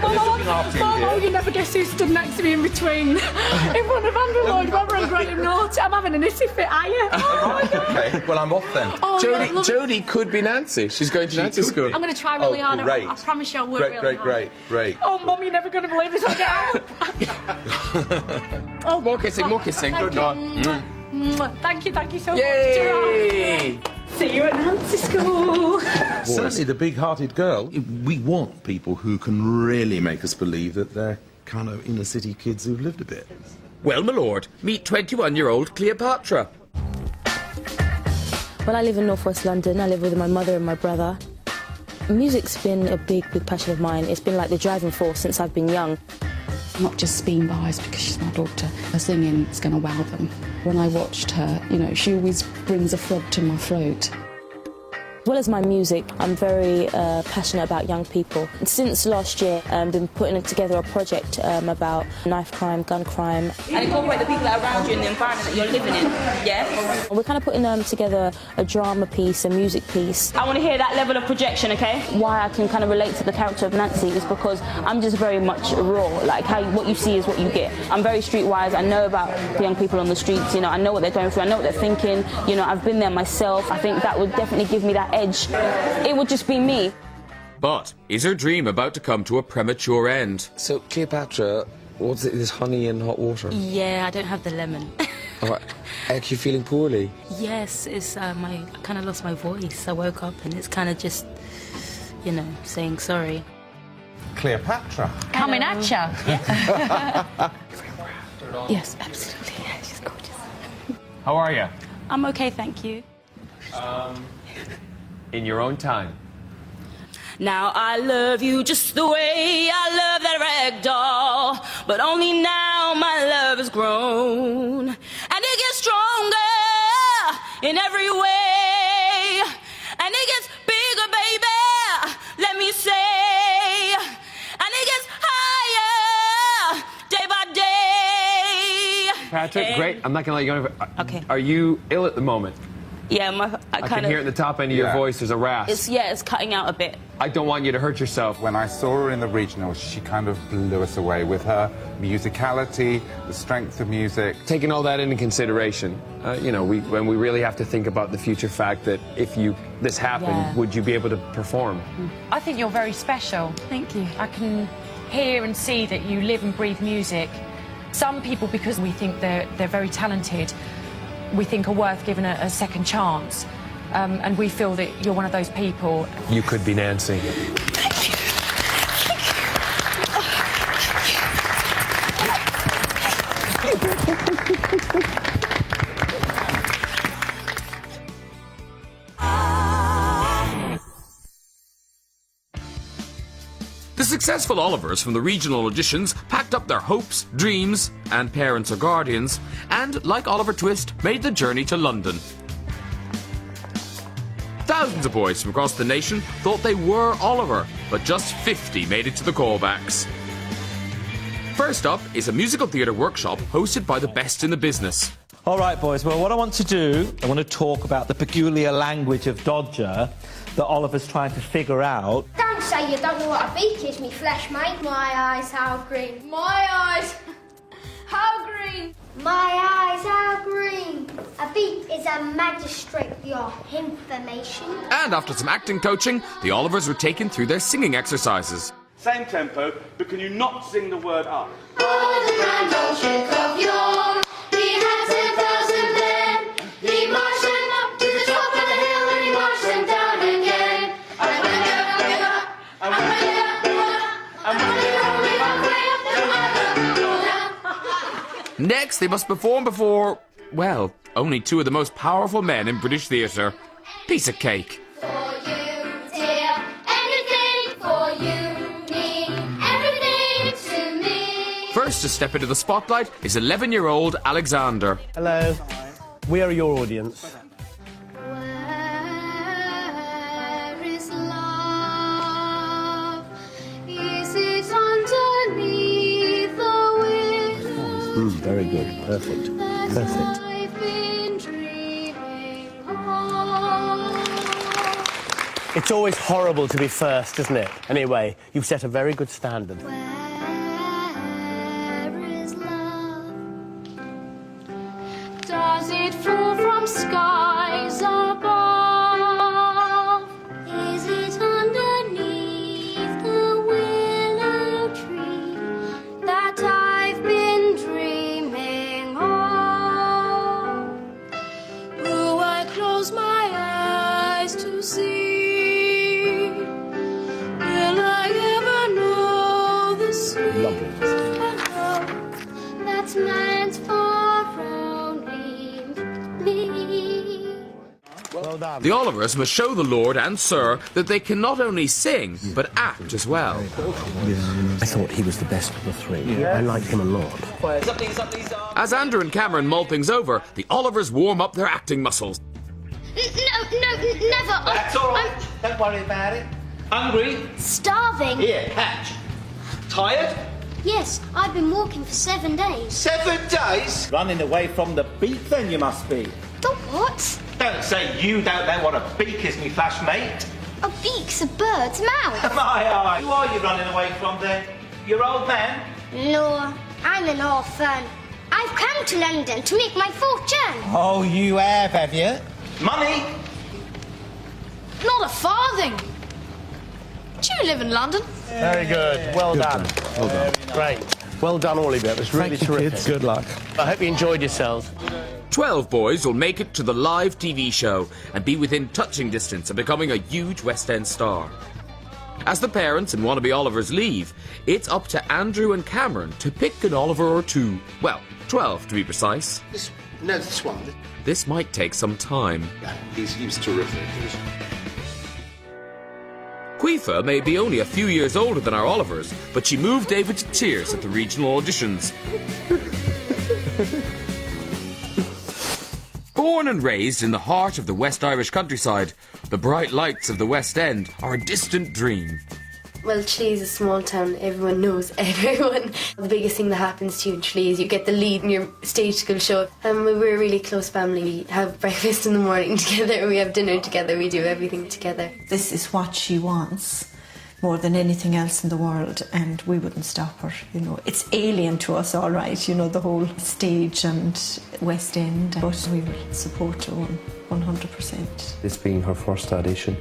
Oh, you never guess who stood next to me in between. In front of Andrew Lloyd Webber and Graham Norton. I'm having a nissy fit, are you? Oh, Okay, well, I'm off then. Oh, Jodie could be Nancy. She's going to Nancy school. I'm going to try really hard. Great. I promise you I'll work really hard. Great. Oh, Mum, you're never going to believe this. I'll get out. More kissing. Good night. Thank you so Yay! much. See you at Nancy School. Certainly the big-hearted girl. We want people who can really make us believe that they're kind of inner-city kids who've lived a bit. Well, my lord, meet 21-year-old Cleopatra. Well, I live in northwest London. I live with my mother and my brother. Music's been a big passion of mine. It's been like the driving force since I've been young. not just being biased because she's my daughter. Her singing is going to wow them. When I watched her, you know, she always brings a frog to my throat. As well as my music, I'm very passionate about young people. Since last year, I've been putting together a project about knife crime, gun crime. And incorporate the people that are around you in the environment that you're living in, yeah? We're kind of putting together a drama piece, a music piece. I want to hear that level of projection, okay? Why I can kind of relate to the character of Nancy is because I'm just very much raw. Like, what you see is what you get. I'm very streetwise. I know about the young people on the streets. You know, I know what they're going through. I know what they're thinking. You know, I've been there myself. I think that would definitely give me that edge. It would just be me. But is her dream about to come to a premature end? So, Cleopatra, what's it, this honey and hot water? Yeah, I don't have the lemon. All right. Are you feeling poorly? Yes, it's I kind of lost my voice. I woke up and it's kind of just, you know, saying sorry. Cleopatra. Coming at ya. Yes, absolutely. Yeah, she's gorgeous. How are you? I'm okay, thank you. In your own time. Now I love you just the way I love that rag doll, but only now my love has grown, and it gets stronger in every way, and it gets bigger, baby, let me say, and it gets higher day by day. Patrick, great. I'm not going to let you go. Okay. Are you ill at the moment? Yeah, I can hear at the top end of your voice there's a rasp. It's cutting out a bit. I don't want you to hurt yourself. When I saw her in the regional, she kind of blew us away with her musicality, the strength of music. Taking all that into consideration, you know, when we really have to think about the future fact that if this happened, would you be able to perform? I think you're very special. Thank you. I can hear and see that you live and breathe music. Some people, because we think they're very talented, we think are worth giving a second chance. And we feel that you're one of those people. You could be Nancy. The successful Olivers from the regional auditions packed up their hopes, dreams, and parents or guardians, and, like Oliver Twist, made the journey to London. Thousands of boys from across the nation thought they were Oliver, but just 50 made it to the callbacks. First up is a musical theatre workshop hosted by the best in the business. All right, boys, well, what I want to do, I want to talk about the peculiar language of Dodger that Oliver's trying to figure out. Don't say you don't know what a beak is, me flesh, mate. My eyes, how green. My eyes, how green. My eyes, how green. A beak is a magistrate for your information. And after some acting coaching, the Olivers were taken through their singing exercises. Same tempo, but can you not sing the word up? Oh, the grand old Duke of York, he had 10,000 men. He marched them up to the top of the hill and he marched them down again. And when you're up, and when you're up, and when you're up, Next, they must perform before, well, only two of the most powerful men in British theatre. Piece of cake. First to step into the spotlight is 11-year-old Alexander. Hello. We are your audience. where is love? Is it underneath the willow? Very good. Perfect. Perfect. I've been dreaming of. It's always horrible to be first, isn't it? Anyway, you've set a very good standard. Does it fall from skies above? Is it underneath the willow tree that I've been dreaming of? Do I close my eyes to see? Will I ever know the sweet Lovely. that's meant for only me? Well done. The Olivers must show the Lord and Sir that they can not only sing, but act as well. I thought he was the best of the three. I liked him a lot. As Andrew and Cameron mull things over, the Olivers warm up their acting muscles. No, never. That's all right. Don't worry about it. Hungry? Starving. Here, catch. Tired? Yes, I've been walking for 7 days. 7 days? Running away from the beak, then, you must be. The what? Don't say you don't know what a beak is, me flash mate. A beak's a bird's mouth. My eye. Who are you running away from, then? Your old man? No, I'm an orphan. I've come to London to make my fortune. Oh, you have you? Money? Not a farthing. Do you live in London? Very good. Well done. Well done. Great. Well done, all of it. It was really Thank you, terrific. kids. Good luck. I hope you enjoyed yourselves. 12 boys will make it to the live TV show and be within touching distance of becoming a huge West End star. As the parents and wannabe Olivers leave, it's up to Andrew and Cameron to pick an Oliver or two. Well, 12 to be precise. This one. This might take some time. Yeah, he was terrific. Quifa may be only a few years older than our Olivers, but she moved David to tears at the regional auditions. Born and raised in the heart of the West Irish countryside, the bright lights of the West End are a distant dream. Well, Tralee is a small town. Everyone knows everyone. The biggest thing that happens to you in Tralee is you get the lead in your stage school show. We're a really close family. We have breakfast in the morning together, we have dinner together, we do everything together. This is what she wants more than anything else in the world, and we wouldn't stop her, you know. It's alien to us, all right, you know, the whole stage and West End, but we will support her 100%. This being her first audition,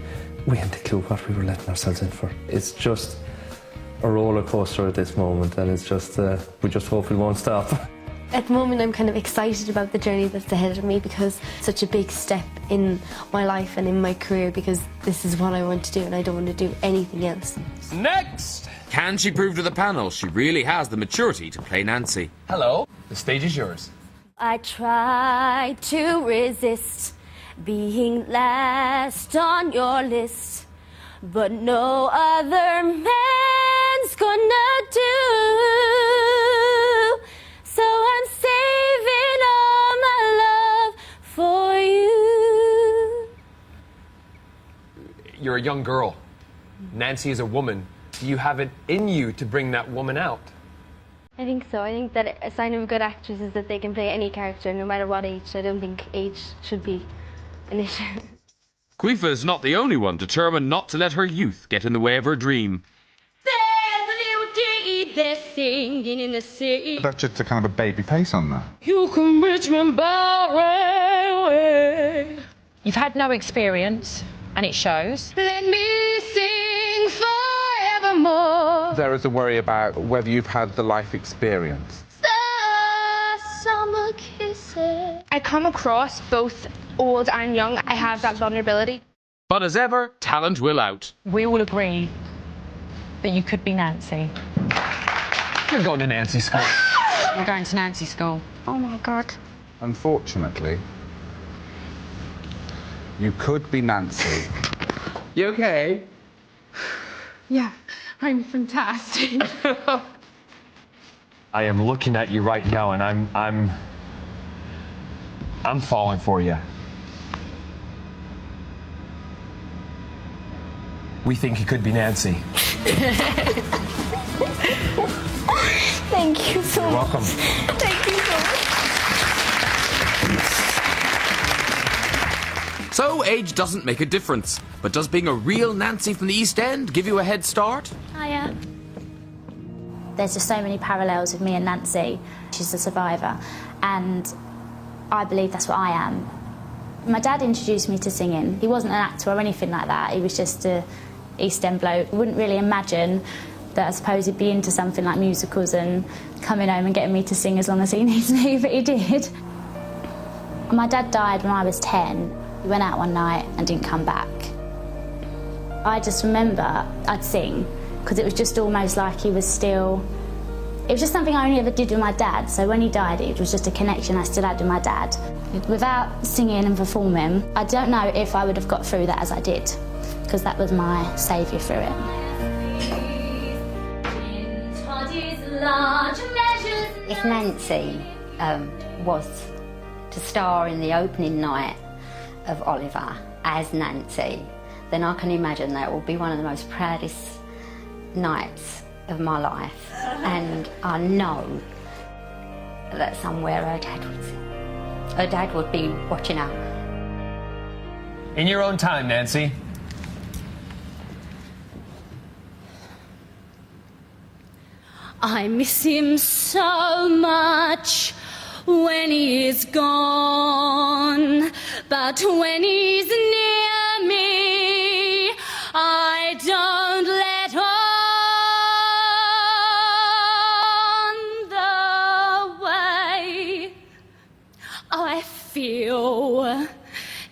we hadn't a clue what we were letting ourselves in for. It's just a roller coaster at this moment, and it's just, we just hope it won't stop. At the moment I'm kind of excited about the journey that's ahead of me, because it's such a big step in my life and in my career, because this is what I want to do and I don't want to do anything else. Next! Can she prove to the panel she really has the maturity to play Nancy? Hello, the stage is yours. I tried to resist being last on your list, but no other man's gonna do. So I'm saving all my love for you. You're a young girl. Nancy is a woman. Do you have it in you to bring that woman out? I think so. I think that a sign of a good actress is that they can play any character, no matter what age. I don't think age should be an issue. Quifa is not the only one determined not to let her youth get in the way of her dream. They're singing in the sea. That's just a kind of a baby pace on that. You can reach me by railway. You've had no experience, and it shows. Let me sing forevermore. There is a worry about whether you've had the life experience. The summer kisses. I come across both old and young. I have that vulnerability. But as ever, talent will out. We all agree that you could be Nancy. You're going to Nancy school. We're going to Nancy school. Oh my God. Unfortunately, you could be Nancy. You okay? Yeah, I'm fantastic. I am looking at you right now, and I'm falling for you. We think you could be Nancy. Thank you so You're welcome. much. Thank you so much. So age doesn't make a difference. But does being a real Nancy from the East End give you a head start? Hiya. There's just so many parallels with me and Nancy. She's a survivor, and I believe that's what I am. My dad introduced me to singing. He wasn't an actor or anything like that. He was just a East End bloke. I wouldn't really imagine that I suppose he'd be into something like musicals and coming home and getting me to sing as long as he needs me, but he did. My dad died when I was 10. He went out one night and didn't come back. I just remember I'd sing, because it was just almost like he was still It was just something I only ever did with my dad, so when he died it was just a connection I still had with my dad. Without singing and performing, I don't know if I would have got through that as I did, because that was my saviour through it. If Nancy was to star in the opening night of Oliver as Nancy, then I can imagine that will be one of the most proudest nights of my life. And I know that somewhere her dad would be watching her. In your own time, Nancy. I miss him so much when he is gone, but when he's near me, I don't let on the way I feel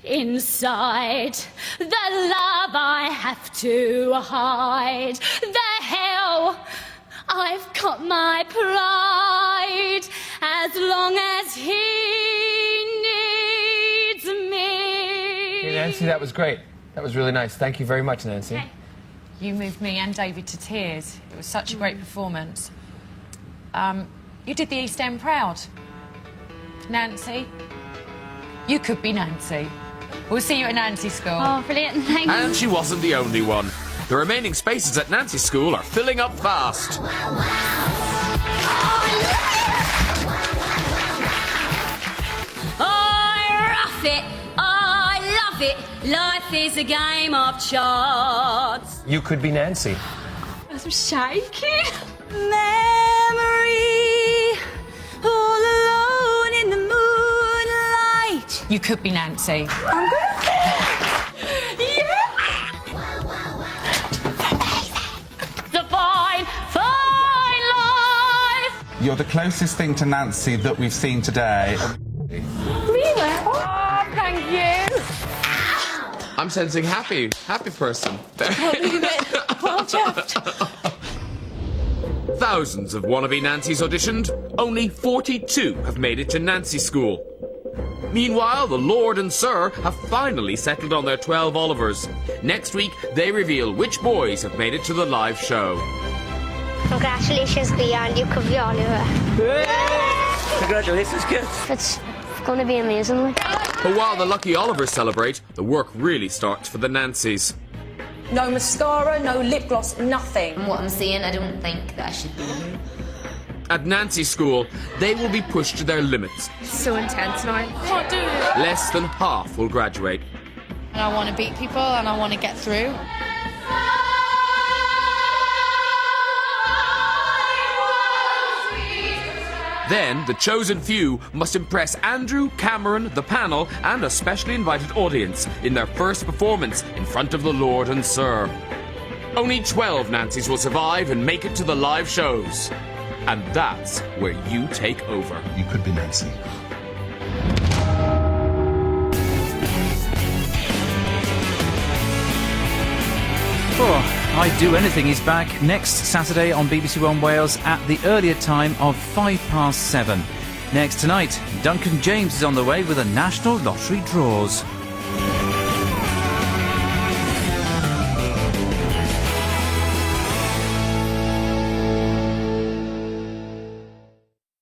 inside, the love I have to hide, the hell I've got my pride, as long as he needs me. Hey, Nancy, that was great. That was really nice. Thank you very much, Nancy. Okay. You moved me and David to tears. It was such a great performance. You did the East End proud. Nancy, you could be Nancy. We'll see you at Nancy School. Oh, brilliant, thanks. And she wasn't the only one. The remaining spaces at Nancy School are filling up fast. I rough it, I love it. Life is a game of charts. You could be Nancy. I'm shaking. Memory, all alone in the moonlight. You could be Nancy. I'm good. You're the closest thing to Nancy that we've seen today. Really? Oh, thank you. I'm sensing happy person. Well chuffed. Thousands of wannabe Nancys auditioned. Only 42 have made it to Nancy School. Meanwhile, the Lord and Sir have finally settled on their 12 Olivers. Next week, they reveal which boys have made it to the live show. Congratulations, Leanne, you could be Oliver. Congratulations, kids. It's going to be amazing. But while the lucky Olivers celebrate, the work really starts for the Nancys. No mascara, no lip gloss, nothing. From what I'm seeing, I don't think that I should be here. At Nancy School, they will be pushed to their limits. It's so intense now. I can't do it. Less than half will graduate. And I want to beat people and I want to get through. Then, the chosen few must impress Andrew, Cameron, the panel, and a specially invited audience in their first performance in front of the Lord and Sir. Only 12 Nancys will survive and make it to the live shows. And that's where you take over. You could be Nancy. Oh, I Do Anything is back next Saturday on BBC One Wales at the earlier time of 7:05. Next tonight, Duncan James is on the way with the National Lottery draws.